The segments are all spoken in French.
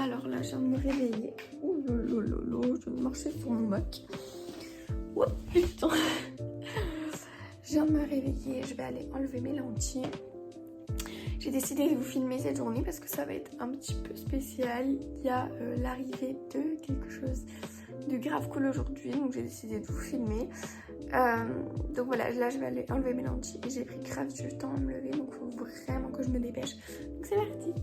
Alors là, je viens de me réveiller. Ouh lolo, je viens de marcher sur mon Mac. Oh putain. Je viens de me réveiller, je vais aller enlever mes lentilles. J'ai décidé de vous filmer cette journée parce que ça va être un petit peu spécial. Il y a l'arrivée de quelque chose de grave cool aujourd'hui, donc j'ai décidé de vous filmer. Donc voilà, là je vais aller enlever mes lentilles et j'ai pris grave du temps à me lever, donc il faut vraiment que je me dépêche. Donc c'est parti.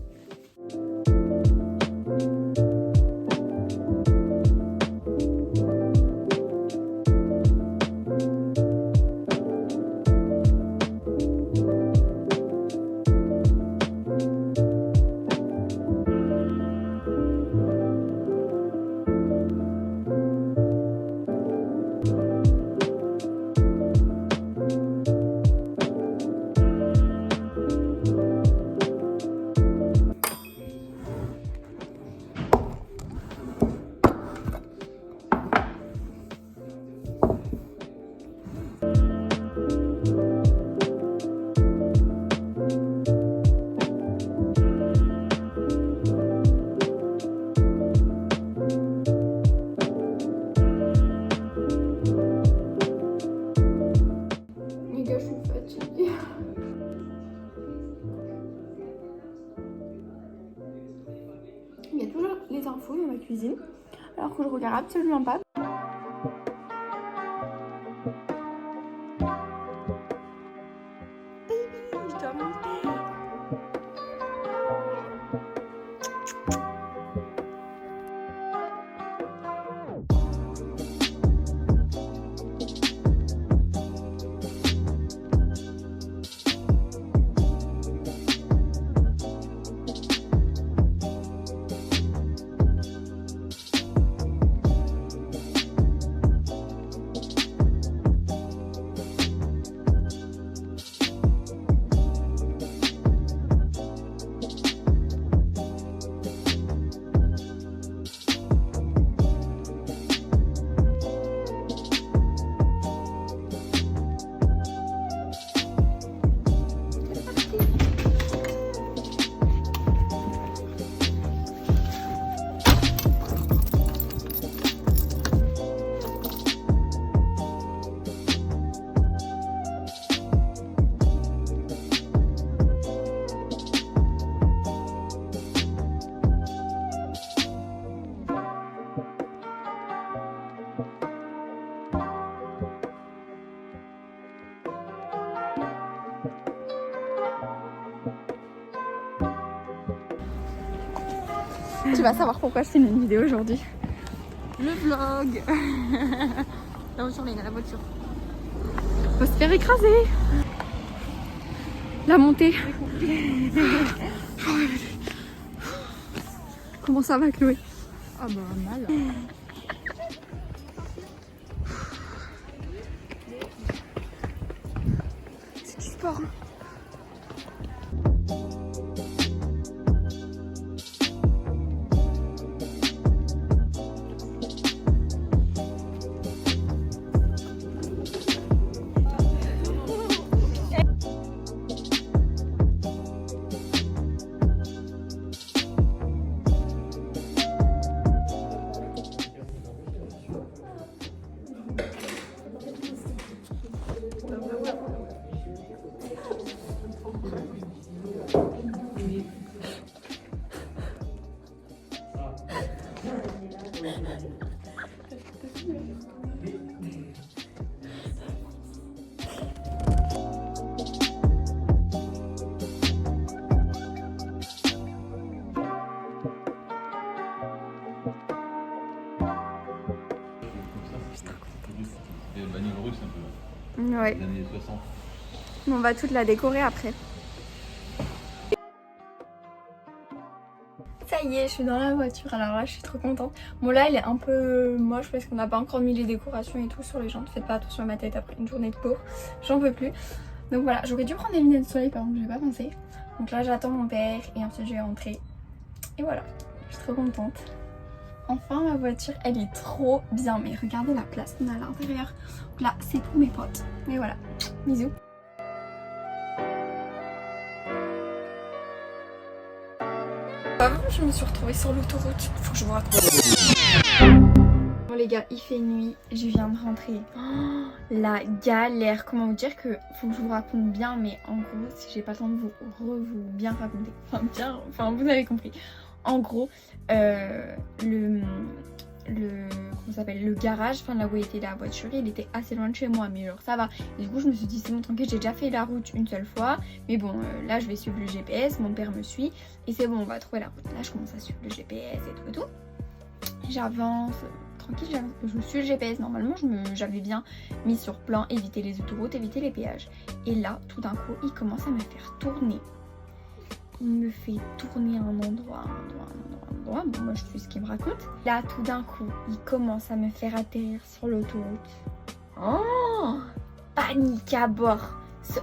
Il y a toujours les infos dans ma cuisine, alors que je regarde absolument pas. Baby, je dois monter. Tu vas savoir pourquoi je filme une vidéo aujourd'hui. Le vlog. La voiture, Léna, la voiture. On va se faire écraser. La montée. Comment ça va, Chloé? Ah bah mal. C'est du sport. Ouais. Les années 60. On va toute la décorer après. Ça y est, je suis dans la voiture, alors là je suis trop contente. Bon là elle est un peu moche parce qu'on n'a pas encore mis les décorations et tout sur les jantes. Faites pas attention à ma tête après une journée de cours, j'en peux plus. Donc voilà, j'aurais dû prendre des lunettes de soleil par exemple, j'ai pas pensé. Donc là j'attends mon père et ensuite je vais rentrer. Et voilà, je suis trop contente. Enfin ma voiture elle est trop bien, mais regardez la place qu'on a à l'intérieur. Donc là c'est pour mes potes. Mais voilà, bisous. Je me suis retrouvée sur l'autoroute. Faut que je vous raconte. Bon les gars, il fait nuit, je viens de rentrer. Oh, la galère. Comment vous dire que faut que je vous raconte bien, mais en gros, si j'ai pas le temps de vous bien raconter. Enfin vous avez compris. En gros, comment ça s'appelle, le garage, enfin là où était la voiture, il était assez loin de chez moi, mais genre ça va. Et du coup je me suis dit c'est bon tranquille, j'ai déjà fait la route une seule fois, mais bon là je vais suivre le GPS, mon père me suit et c'est bon, on va trouver la route. Là je commence à suivre le GPS et tout. J'avance tranquille, je suis le GPS, normalement j'avais bien mis sur plan éviter les autoroutes, éviter les péages. Et là tout d'un coup il commence à me faire tourner. Il me fait tourner un endroit. Bon, moi je suis ce qu'il me raconte. Là, tout d'un coup, il commence à me faire atterrir sur l'autoroute. Oh, panique à bord.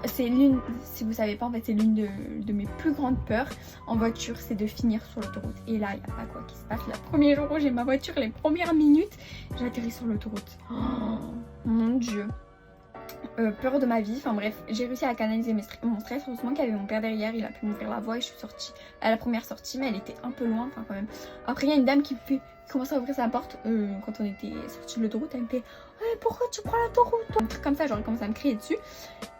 C'est l'une, si vous savez pas, en fait, c'est l'une de mes plus grandes peurs en voiture, c'est de finir sur l'autoroute. Et là, il n'y a pas quoi qui se passe. Le premier jour où j'ai ma voiture, les premières minutes, j'ai atterri sur l'autoroute. Oh, mon Dieu. Peur de ma vie, enfin bref, j'ai réussi à canaliser mon stress. Heureusement qu'il y avait mon père derrière, il a pu m'ouvrir la voie et je suis sortie à la première sortie, mais elle était un peu loin, enfin quand même. Après il y a une dame qui commence à ouvrir sa porte quand on était sorti de l'autoroute, elle me fait pourquoi tu prends l'autoroute, un truc comme ça, genre il commence à me crier dessus.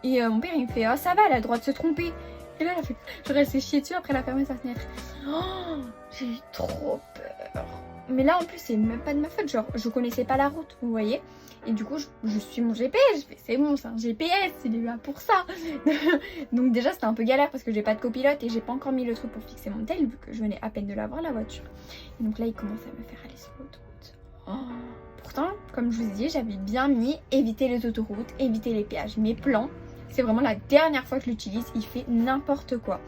Et mon père il me fait ça va, elle a le droit de se tromper. Et là elle a fait, genre elle s'est chiée dessus, après elle a fermé sa fenêtre. Oh, j'ai eu trop peur. Mais là en plus c'est même pas de ma faute, genre je connaissais pas la route, vous voyez. Et du coup je suis mon GPS, je fais c'est bon, c'est un GPS, il est là pour ça. Donc déjà c'était un peu galère parce que j'ai pas de copilote et j'ai pas encore mis le truc pour fixer mon tel vu que je venais à peine de l'avoir la voiture. Et donc là il commence à me faire aller sur l'autoroute. Oh. Pourtant comme je vous ai dit j'avais bien mis éviter les autoroutes, éviter les péages. Mes plans, c'est vraiment la dernière fois que je l'utilise, il fait n'importe quoi.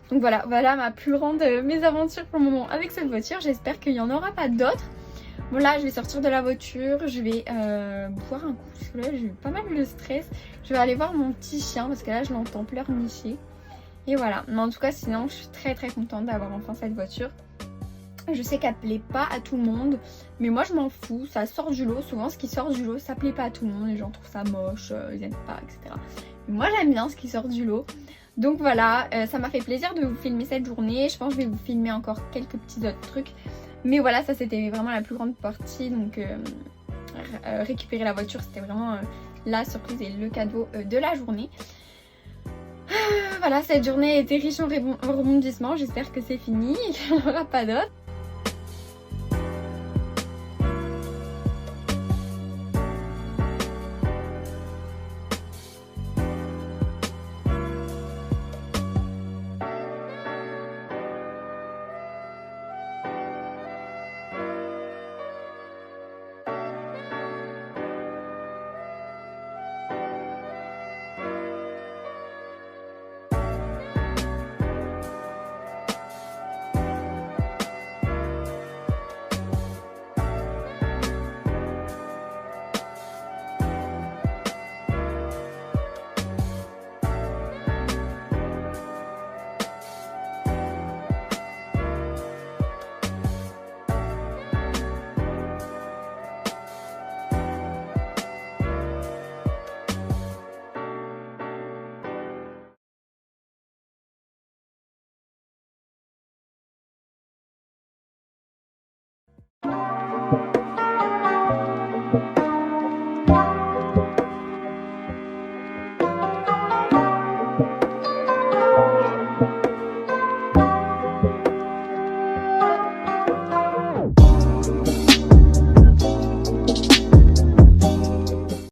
Donc voilà ma plus grande mésaventure pour le moment avec cette voiture. J'espère qu'il n'y en aura pas d'autres. Bon là je vais sortir de la voiture, je vais boire un coup parce que là j'ai eu pas mal de stress. Je vais aller voir mon petit chien parce que là je l'entends pleurnicher. Et voilà, mais en tout cas sinon je suis très contente d'avoir enfin cette voiture. Je sais qu'elle plaît pas à tout le monde, mais moi je m'en fous, ça sort du lot. Souvent ce qui sort du lot ça plaît pas à tout le monde, les gens trouvent ça moche, ils aiment pas, etc. Mais moi j'aime bien ce qui sort du lot. Donc voilà, ça m'a fait plaisir de vous filmer cette journée. Je pense que je vais vous filmer encore quelques petits autres trucs. Mais voilà, ça c'était vraiment la plus grande partie. Donc récupérer la voiture, c'était vraiment la surprise et le cadeau de la journée. Voilà, cette journée était riche en rebondissements. J'espère que c'est fini et qu'il n'y en aura pas d'autres.